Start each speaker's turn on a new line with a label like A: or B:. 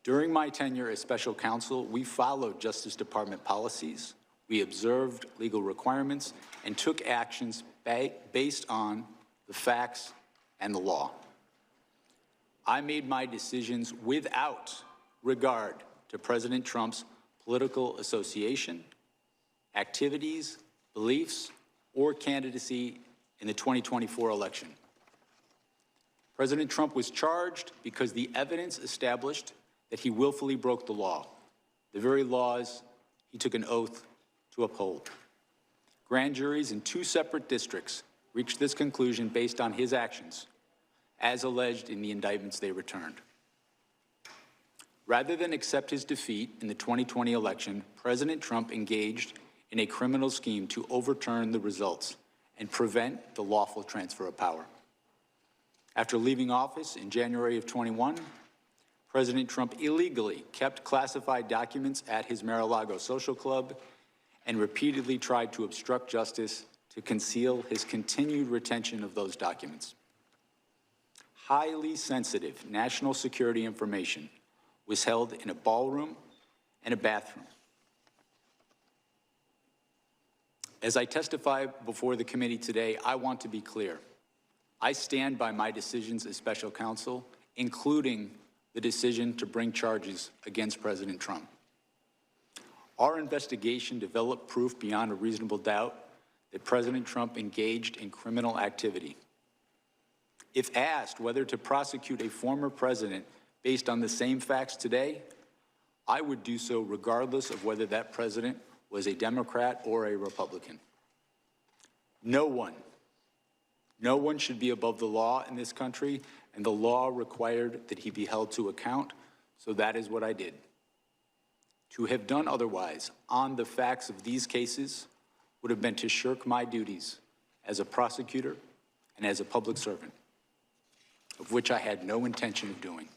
A: During my tenure as special counsel, we followed Justice Department policies, we observed legal requirements, and took actions based on the facts and the law. I made my decisions without regard to President Trump's political association, activities, beliefs, or candidacy in the 2024 election. President Trump was charged because the evidence established that he willfully broke the law, the very laws he took an oath to uphold. Grand juries in 2 separate districts reached this conclusion based on his actions, as alleged in the indictments they returned. Rather than accept his defeat in the 2020 election, President Trump engaged in a criminal scheme to overturn the results and prevent the lawful transfer of power. After leaving office in January of 21, President Trump illegally kept classified documents at his Mar-a-Lago social club and repeatedly tried to obstruct justice to conceal his continued retention of those documents. Highly sensitive national security information was held in a ballroom and a bathroom. As I testify before the committee today, I want to be clear. I stand by my decisions as special counsel, including the decision to bring charges against President Trump. Our investigation developed proof beyond a reasonable doubt that President Trump engaged in criminal activity. If asked whether to prosecute a former president based on the same facts today, I would do so regardless of whether that president was a Democrat or a Republican. No one should be above the law in this country, and the law required that he be held to account, so that is what I did. To have done otherwise on the facts of these cases would have been to shirk my duties as a prosecutor and as a public servant, of which I had no intention of doing.